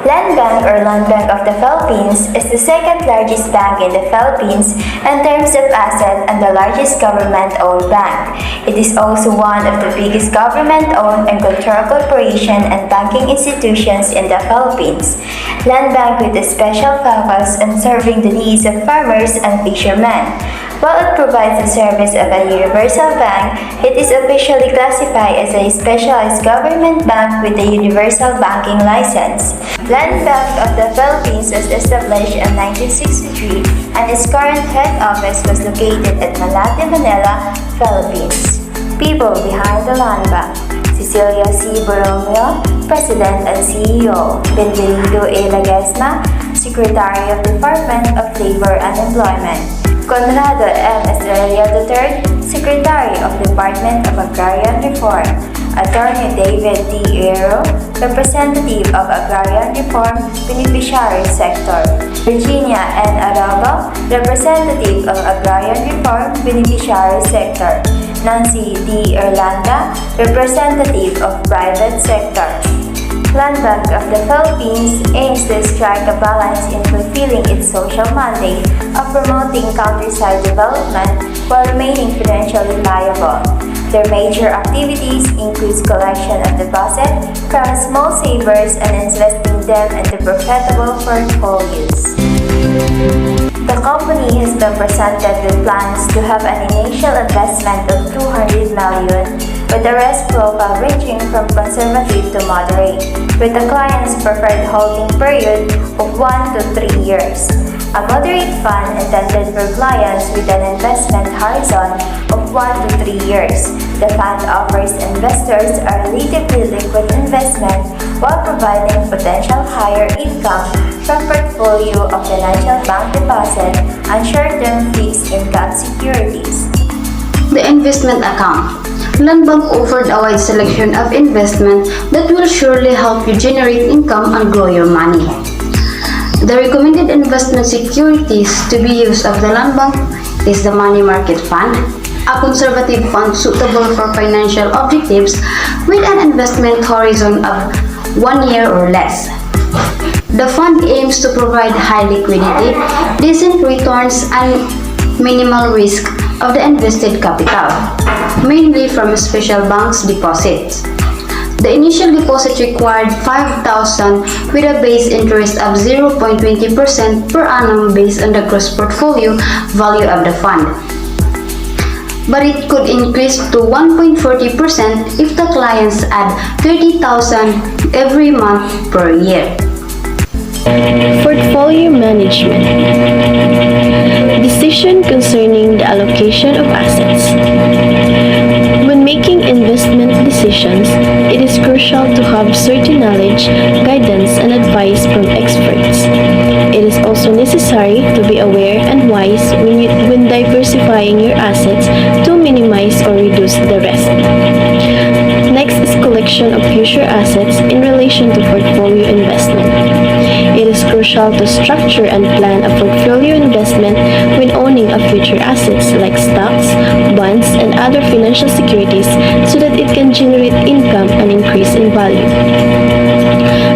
Land Bank or Land Bank of the Philippines is the second largest bank in the Philippines in terms of asset and the largest government-owned bank. It is also one of the biggest government-owned and controlled corporation and banking institutions in the Philippines. Land Bank with a special focus on serving the needs of farmers and fishermen. While it provides the service of a universal bank, it is officially classified as a specialized government bank with a universal banking license. Land Bank of the Philippines was established in 1963 and its current head office was located at Malate, Manila, Philippines. People behind the Land Bank: Cecilia C. Borromeo, President and CEO; Benvenido A. Lagesma, Secretary of Department of Labor and Employment; Conrado M. Estrella III, Secretary of Department of Agrarian Reform; Attorney David D. Aero, Representative of Agrarian Reform Beneficiary Sector; Virginia N. Arabo, Representative of Agrarian Reform Beneficiary Sector; Nancy D. Erlanda, Representative of Private Sector. Land Bank of the Philippines aims to strike a balance in fulfilling its social mandate of promoting countryside development while remaining financially viable. Their major activities include collection of deposit from small savers and investing them into profitable portfolios. The company has been presented with plans to have an initial investment of 200 million, with the risk profile ranging from conservative to moderate, with the client's preferred holding period of 1 to 3 years. A moderate fund intended for clients with an investment horizon of 1 to 3 years. The fund offers investors a relatively liquid investment while providing potential higher income from portfolio of financial bank deposit and short-term fixed income securities. The investment account. Land Bank offered a wide selection of investment that will surely help you generate income and grow your money. The recommended investment securities to be used of the Land Bank is the money market fund, a conservative fund suitable for financial objectives with an investment horizon of 1 year or less. The fund aims to provide high liquidity, decent returns, and minimal risk of the invested capital, mainly from special banks deposits. The initial deposit required 5,000 with a base interest of 0.20% per annum based on the gross portfolio value of the fund. But it could increase to 1.40% if the clients add 30,000 every month per year. Portfolio management. Decision concerning the allocation of assets. When making investment decisions, it is crucial to have certain knowledge, guidance, and advice from experts. It is also necessary to be aware and wise when diversifying your assets to minimize or reduce the risk. Next is collection of future assets in relation to portfolio investment. It is crucial to structure and plan a portfolio investment when owning of future assets like stocks, bonds, and other financial securities so that it can generate income and increase in value.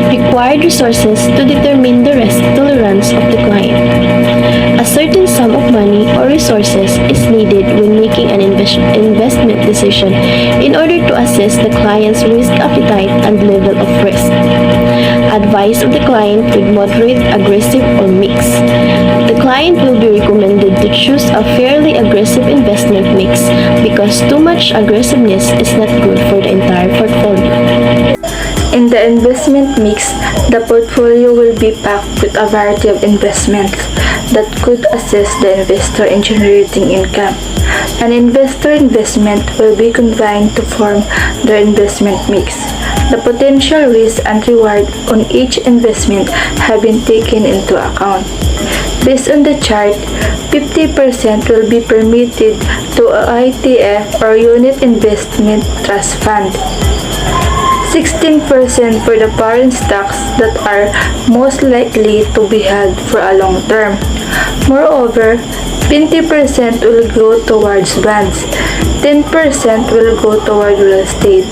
Required resources to determine the risk tolerance of the client. A certain sum of money or resources is needed when making an investment decision in order to assess the client's risk appetite and level of risk. Advice of the client with moderate, aggressive, or mix. The client will be recommended to choose a fairly aggressive investment mix because too much aggressiveness is not good for the entire portfolio. In the investment mix, the portfolio will be packed with a variety of investments that could assist the investor in generating income. An investor investment will be combined to form their investment mix. The potential risk and reward on each investment have been taken into account. Based on the chart, 50% will be permitted to a ITF or Unit Investment Trust Fund. 16% for the parent stocks that are most likely to be held for a long term. Moreover, 20% will go towards bonds, 10% will go toward real estate,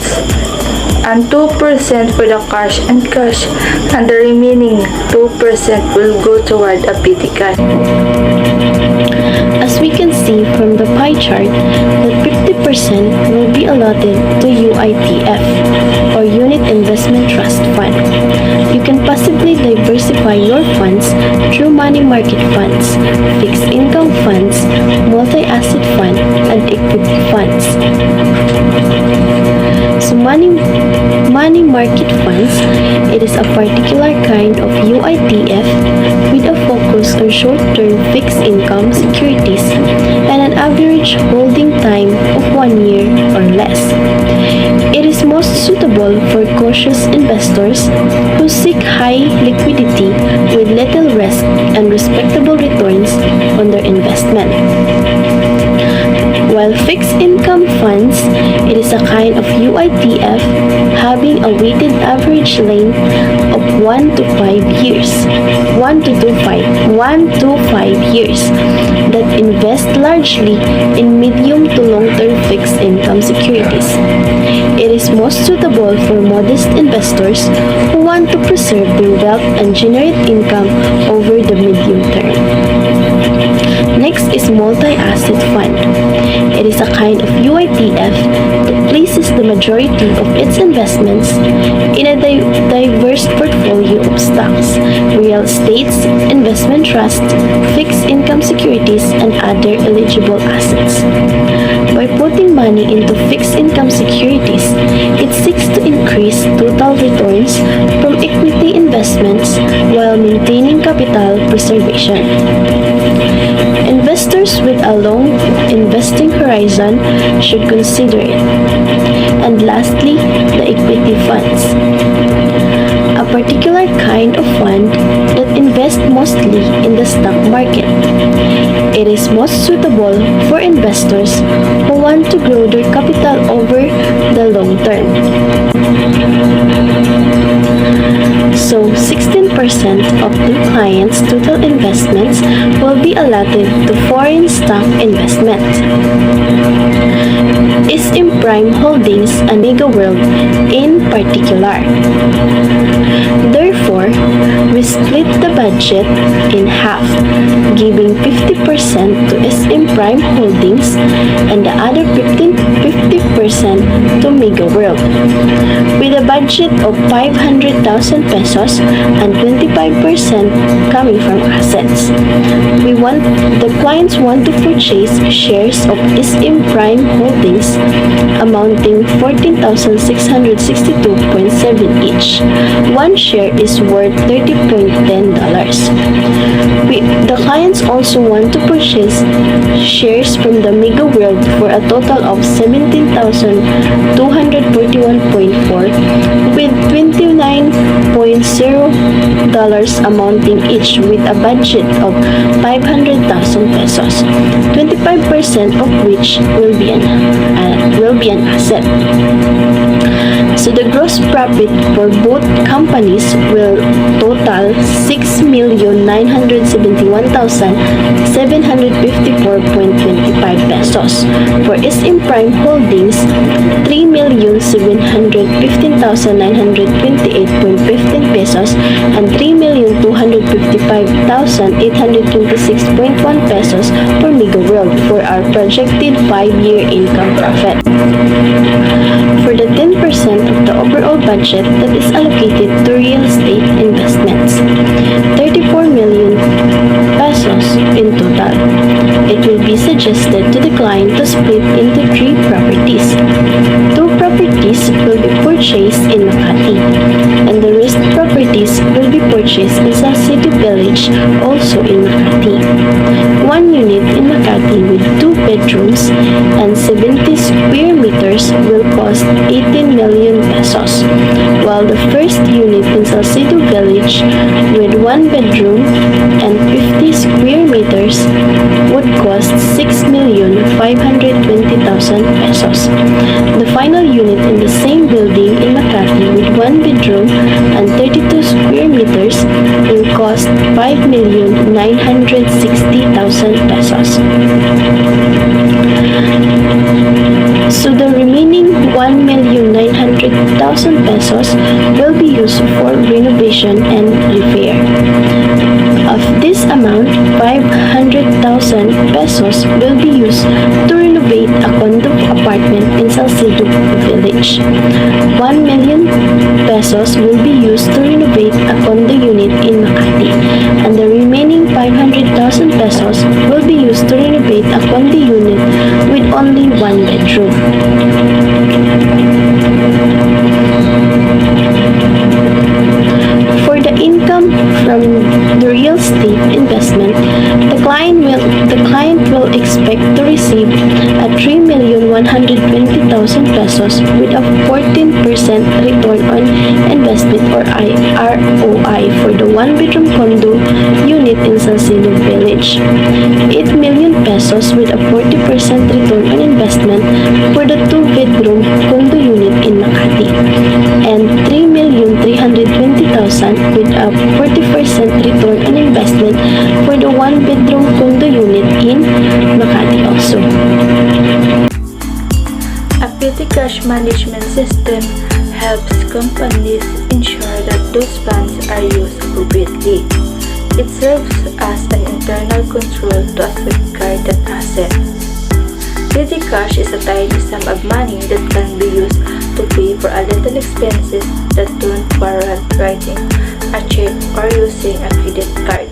and 2% for the cash and cash, and the remaining 2% will go toward a petty cash. As we can see from the pie chart, that 50% will be allotted to UITF, or Unit Investment Trust Fund. You can possibly diversify your funds through money market funds, fixed income funds, multi-asset fund, and equity funds. So money market funds, it is a particular kind of UITF with a focus on short-term fixed income securities and an average holding time of 1 year or less. It is most suitable for cautious investors who seek high liquidity with little risk and respectable returns on their investment. While fixed income funds, it is a kind of UITF having a weighted average length of 1 to 5 years that invest largely in medium to long-term fixed income securities. It is most suitable for modest investors who want to preserve their wealth and generate income over the medium term. Next is multi-asset fund. It is a kind of UITF that places the majority of its investments in a diverse portfolio of stocks, real estates, investment trusts, fixed income securities, and other eligible assets. By putting money into fixed income securities, it seeks to increase total returns from equity investments while maintaining capital preservation. Investors with a long investing horizon should consider it. And lastly, the equity funds. A particular kind of fund that invests mostly in the stock market. It is most suitable for investors who want to grow their capital over the long term. So 16% of the client's total investments will be allotted to foreign stock investment. SM Prime Holdings and Mega World in particular. Therefore, we split the budget in half, giving 50% to SM Prime Holdings and the other 50% to Mega World. With a budget of 500,000 pesos and 25% coming from assets. The clients want to purchase shares of SM Prime Holdings amounting 14,662.7 each. One share is worth $30.10. The clients also want to purchase shares from the Mega World for a total of 17,241.4 with $29.0 amounting each with a budget of 500,000 pesos, 25% of which will be an asset. So the gross profit for both companies will total 6,971,754.25 pesos. For SM Prime Holdings, 3,715,928.15 pesos and 3,255,826.1 pesos for Mega World for our projected 5-year income profit. For the 10% of the overall budget that is allocated to real estate investments, 34 million pesos in total. It will be suggested to the client to split into 3 properties. 2 properties will be purchased in Makati, and the rest properties will be purchased in Salcedo Village, also in Makati. 1 unit in Makati with 2 bedrooms and 70 square meters will cost 18 million pesos, while the first unit in Salcedo Village with 1 bedroom and 50 square meters would cost 6,520,000 pesos. The final unit in the same building in Makati with 1 bedroom and 32 square meters will cost 5,960,000 pesos. So the remaining 1,900,000 pesos will be used for renovation and repair. Of this amount, 500,000 pesos will be used to renovate a condo apartment in Salcedo Village. 1 million pesos will be used to renovate a condo unit in Makati, and the remaining 500,000 pesos will be used to renovate a condo unit with only one bedroom. For the income from the real estate investment, the client will expect to receive a 3,120,000 pesos with a 14% return on investment or ROI for the one-bedroom condo unit in Salcedo Village, 8 million pesos with a 40% return on investment for the two-bedroom condo unit in Makati, and 3,320,000 with a 40% return on investment for the one-bedroom condo unit in Makati also. A petty cash management system helps companies ensure that those funds are used appropriately. It serves as an internal control to safeguard that asset. Petty cash is a tiny sum of money that can be used to pay for a little expenses that don't warrant writing a check or using a credit card.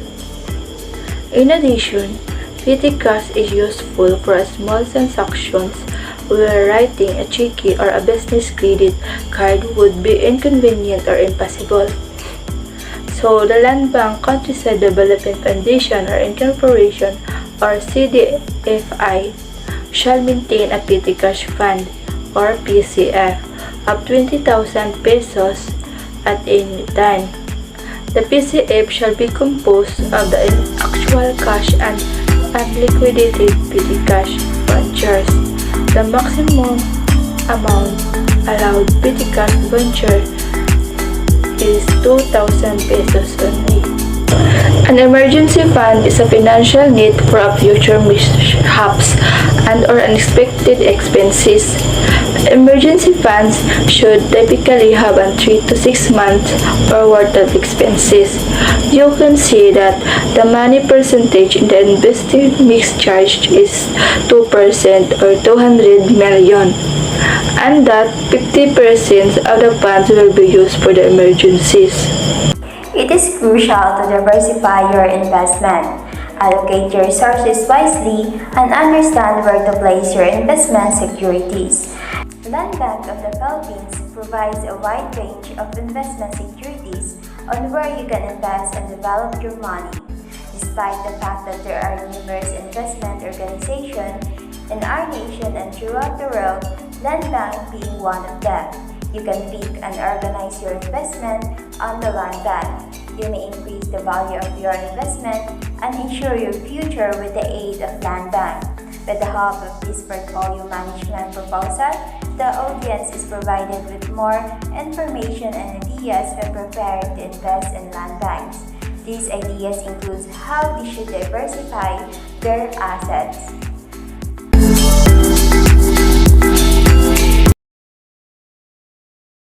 In addition, petty cash is useful for a small transactions where writing a check or a business credit card would be inconvenient or impossible. So, the Land Bank Countryside Development Foundation or Incorporation or CDFI shall maintain a petty cash fund or PCF of 20,000 pesos at any time. The PCF shall be composed of the actual cash and unliquidated petty cash ventures. The maximum amount allowed petty cash venture is 2,000 pesos only. An emergency fund is a financial need for a future mishaps and or unexpected expenses. Emergency funds should typically have a 3 to 6 months or worth of expenses. You can see that the money percentage in the investing mix charge is 2% or 200 million, and that 50% of the funds will be used for the emergencies. It is crucial to diversify your investment. Allocate your resources wisely and understand where to place your investment securities. Land Bank of the Philippines provides a wide range of investment securities on where you can invest and develop your money. Despite the fact that there are numerous investment organizations in our nation and throughout the world, Land Bank being one of them. You can pick and organize your investment on the Land Bank. You may increase the value of your investment and ensure your future with the aid of Land Bank. With the help of this portfolio management proposal, the audience is provided with more information and ideas when preparing to invest in land banks. These ideas include how they should diversify their assets,